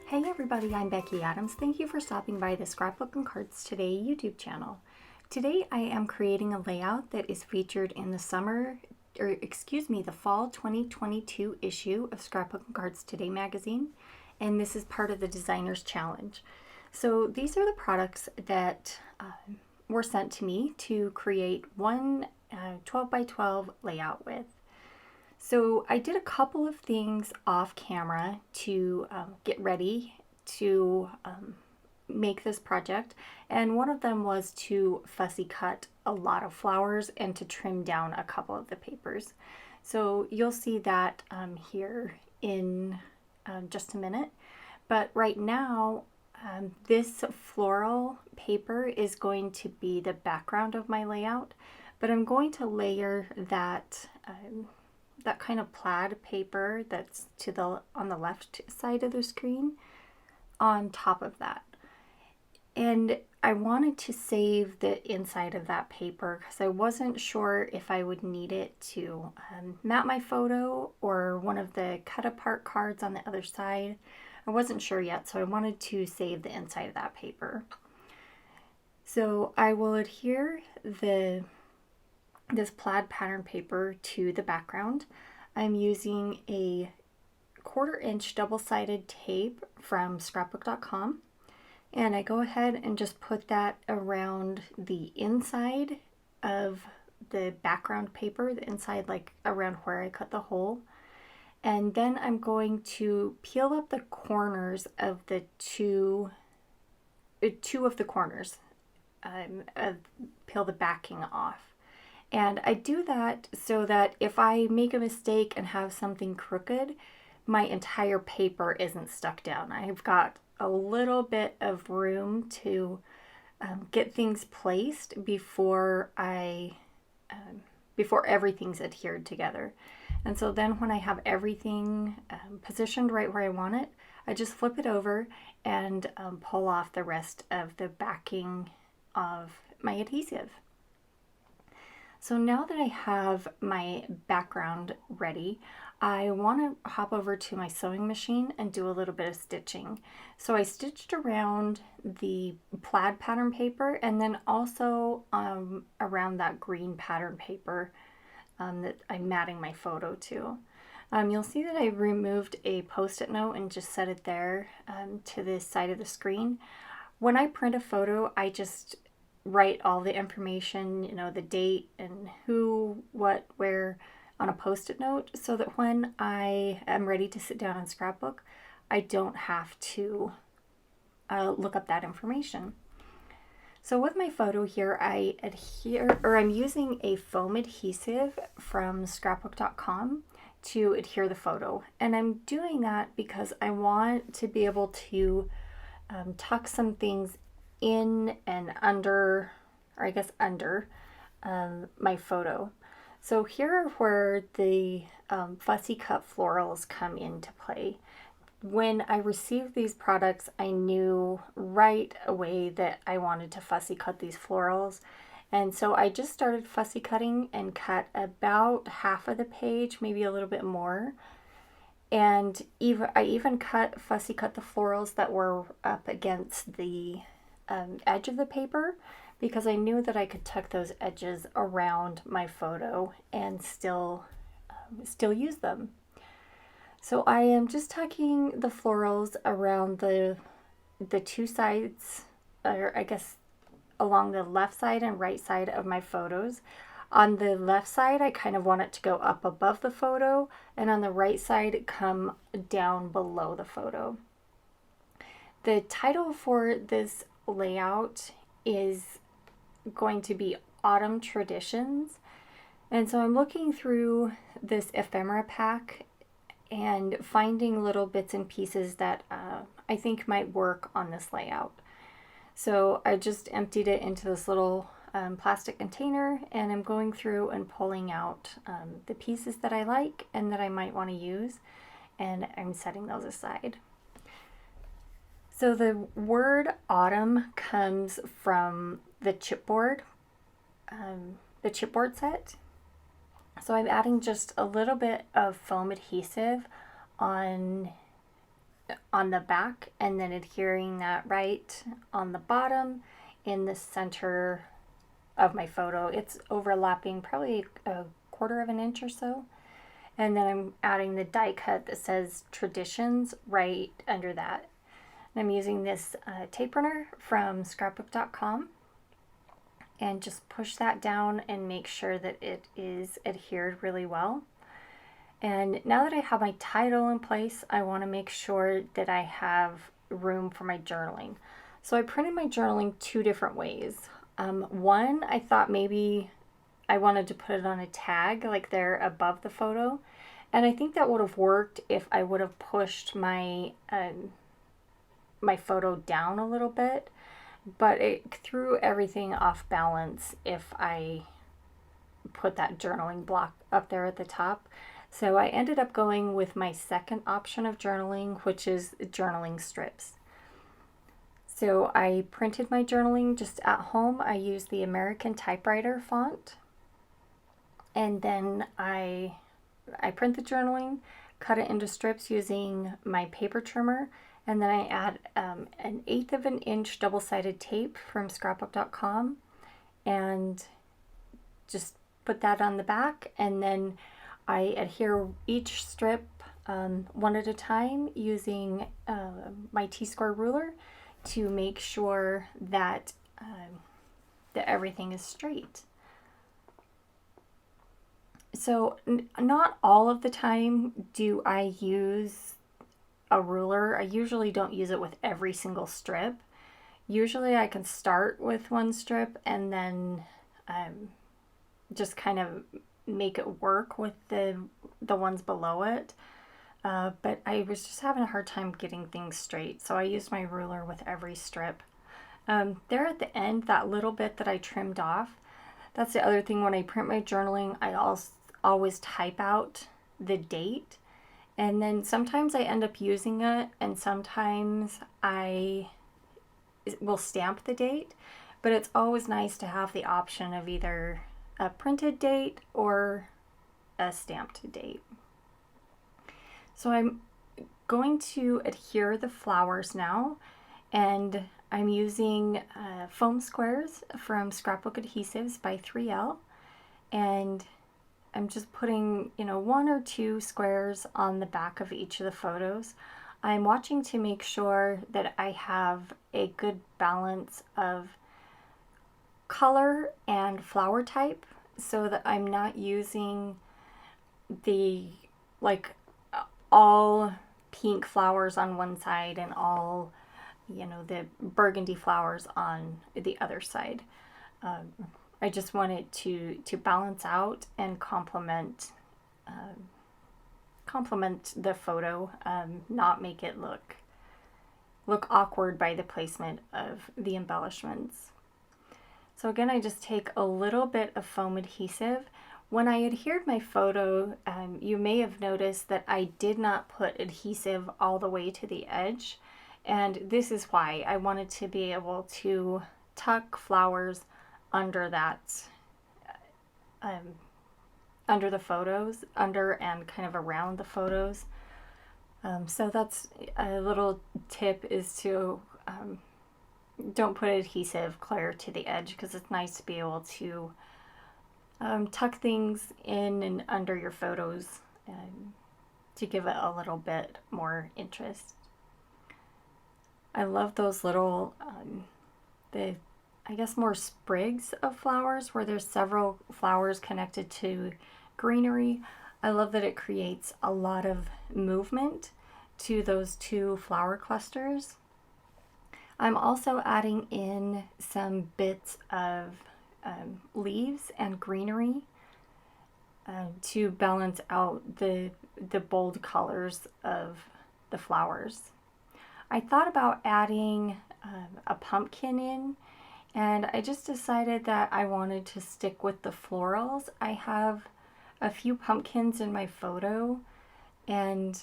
Hey everybody, I'm Becki Adams. Thank you for stopping by the Scrapbook and Cards Today YouTube channel. Today I am creating a layout that is featured in the the fall 2022 issue of Scrapbook and Cards Today magazine, and this is part of the Designer's Challenge. So these are the products that were sent to me to create one 12 by 12 layout with. So I did a couple of things off camera to get ready to make this project, and one of them was to fussy cut a lot of flowers and to trim down a couple of the papers. So you'll see that here in just a minute. But right now, this floral paper is going to be the background of my layout, but I'm going to layer that that kind of plaid paper that's on the left side of the screen on top of that. And I wanted to save the inside of that paper because I wasn't sure if I would need it to map my photo or one of the cut apart cards on the other side. I wasn't sure yet, so I wanted to save the inside of that paper. So I will adhere this plaid pattern paper to the background. I'm using a 1/4 inch double-sided tape from scrapbook.com, and I go ahead and just put that around the inside of the background paper, the inside like around where I cut the hole. And then I'm going to peel up the corners of the two of the corners, peel the backing off. And I do that so that if I make a mistake and have something crooked, my entire paper isn't stuck down. I've got a little bit of room to get things placed before everything's adhered together. And so then when I have everything positioned right where I want it, I just flip it over and pull off the rest of the backing of my adhesive. So now that I have my background ready, I want to hop over to my sewing machine and do a little bit of stitching. So I stitched around the plaid pattern paper and then also around that green pattern paper that I'm matting my photo to. You'll see that I removed a post-it note and just set it there to the side of the screen. When I print a photo, I just write all the information, the date and who, what, where on a post-it note so that when I am ready to sit down and scrapbook, I don't have to look up that information. So with my photo here, I'm using a foam adhesive from scrapbook.com to adhere the photo. And I'm doing that because I want to be able to tuck some things in and under, or I guess under my photo. So here are where the fussy cut florals come into play. When I received these products, I knew right away that I wanted to fussy cut these florals. And so I just started fussy cutting and cut about half of the page, maybe a little bit more. And I even fussy cut the florals that were up against the edge of the paper because I knew that I could tuck those edges around my photo and still use them. So I am just tucking the florals around the two sides, or I guess along the left side and right side of my photos. On the left side, I kind of want it to go up above the photo, and on the right side, come down below the photo. The title for this layout is going to be Autumn Traditions. And so I'm looking through this ephemera pack and finding little bits and pieces that I think might work on this layout. So I just emptied it into this little plastic container, and I'm going through and pulling out the pieces that I like and that I might want to use, and I'm setting those aside. So the word autumn comes from the chipboard set. So I'm adding just a little bit of foam adhesive on on the back and then adhering that right on the bottom in the center of my photo. It's overlapping probably a quarter of an inch or so. And then I'm adding the die cut that says Traditions right under that. And I'm using this tape runner from scrapbook.com, and just push that down and make sure that it is adhered really well. And now that I have my title in place, I want to make sure that I have room for my journaling. So I printed my journaling two different ways. One, I thought maybe I wanted to put it on a tag like there above the photo. And I think that would have worked if I would have pushed my my photo down a little bit, but it threw everything off balance if I put that journaling block up there at the top. So I ended up going with my second option of journaling, which is journaling strips. So I printed my journaling just at home. I used the American typewriter font, and then I print the journaling, cut it into strips using my paper trimmer, and then I add an 1/8 of an inch double-sided tape from scrapbook.com and just put that on the back, and then I adhere each strip one at a time using my T-square ruler to make sure that that everything is straight. So not all of the time do I use a ruler. I usually don't use it with every single strip. Usually I can start with one strip and then just kind of make it work with the ones below it. But I was just having a hard time getting things straight, so I used my ruler with every strip. There at the end, that little bit that I trimmed off, that's the other thing. When I print my journaling, I always type out the date, and then sometimes I end up using it, and sometimes I will stamp the date, but it's always nice to have the option of either a printed date or a stamped date. So I'm going to adhere the flowers now, and I'm using foam squares from Scrapbook Adhesives by 3L, and I'm just putting, 1 or 2 squares on the back of each of the photos. I'm watching to make sure that I have a good balance of color and flower type, so that I'm not using the all pink flowers on one side and all the burgundy flowers on the other side. I just want it to balance out and complement the photo, not make it look awkward by the placement of the embellishments. So again, I just take a little bit of foam adhesive. When I adhered my photo, you may have noticed that I did not put adhesive all the way to the edge, and this is why. I wanted to be able to tuck flowers under that, under the photos, under and kind of around the photos. So that's a little tip, is to don't put adhesive clear to the edge, because it's nice to be able to tuck things in and under your photos to give it a little bit more interest. I love those little, I guess more sprigs of flowers where there's several flowers connected to greenery. I love that it creates a lot of movement to those 2 flower clusters. I'm also adding in some bits of leaves and greenery to balance out the bold colors of the flowers. I thought about adding a pumpkin in, and I just decided that I wanted to stick with the florals. I have a few pumpkins in my photo, and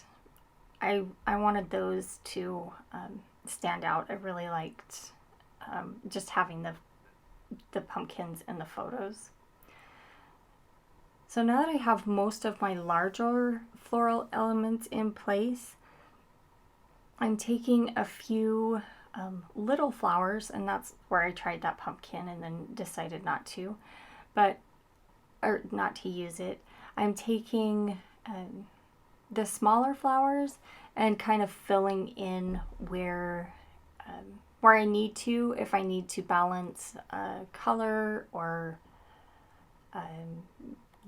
I wanted those to stand out. I really liked just having the pumpkins in the photos. So now that I have most of my larger floral elements in place, I'm taking a few little flowers, and that's where I tried that pumpkin and then decided not to, or not to use it. I'm taking the smaller flowers and kind of filling in where I need to, if I need to balance color or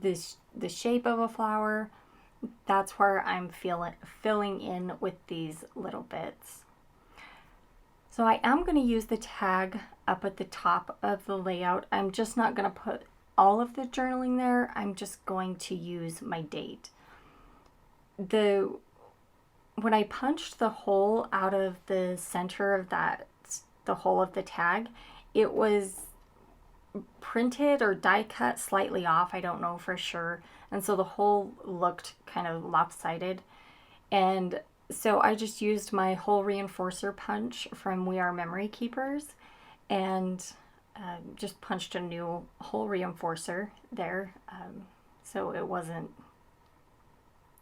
the shape of a flower. That's where I'm filling in with these little bits. So I am going to use the tag up at the top of the layout. I'm just not going to put all of the journaling there. I'm just going to use my date. When I punched the hole out of the center of the hole of the tag, it was printed or die cut slightly off. I don't know for sure. And so the hole looked kind of lopsided. And so I just used my hole reinforcer punch from We Are Memory Keepers and just punched a new hole reinforcer there. So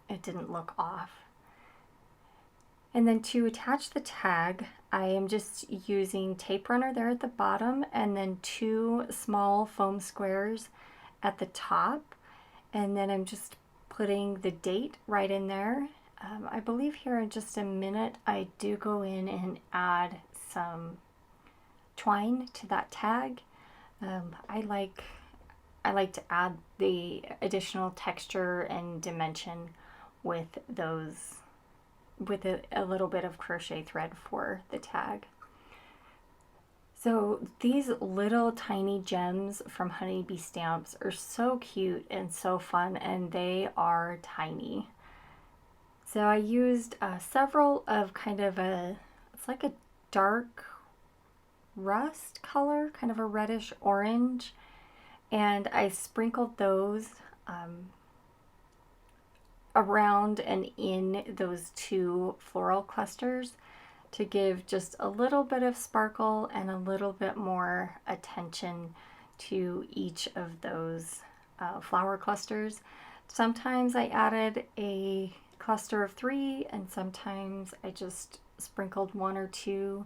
it didn't look off. And then to attach the tag, I am just using tape runner there at the bottom and then 2 small foam squares at the top. And then I'm just putting the date right in there. I believe here in just a minute, I do go in and add some twine to that tag. I like to add the additional texture and dimension with a little bit of crochet thread for the tag. So these little tiny gems from Honeybee Stamps are so cute and so fun, and they are tiny. So I used several of it's like a dark rust color, kind of a reddish orange, and I sprinkled those around and in those 2 floral clusters to give just a little bit of sparkle and a little bit more attention to each of those flower clusters. Sometimes I added a cluster of 3, and sometimes I just sprinkled 1 or 2.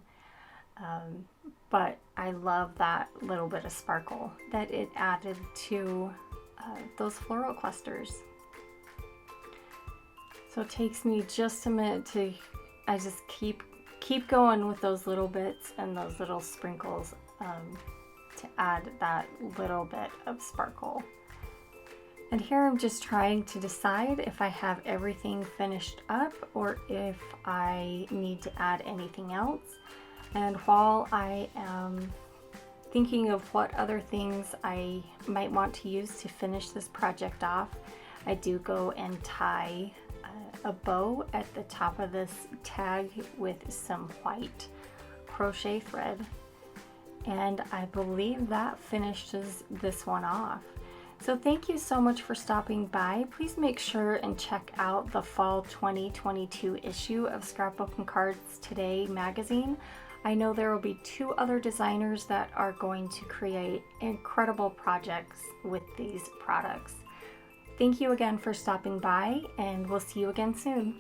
But I love that little bit of sparkle that it added to those floral clusters. So it takes me just a minute I just keep going with those little bits and those little sprinkles to add that little bit of sparkle. And here I'm just trying to decide if I have everything finished up or if I need to add anything else. And while I am thinking of what other things I might want to use to finish this project off, I do go and tie a bow at the top of this tag with some white crochet thread. And I believe that finishes this one off. So thank you so much for stopping by. Please make sure and check out the Fall 2022 issue of Scrapbook and Cards Today magazine. I know there will be 2 other designers that are going to create incredible projects with these products. Thank you again for stopping by, and we'll see you again soon.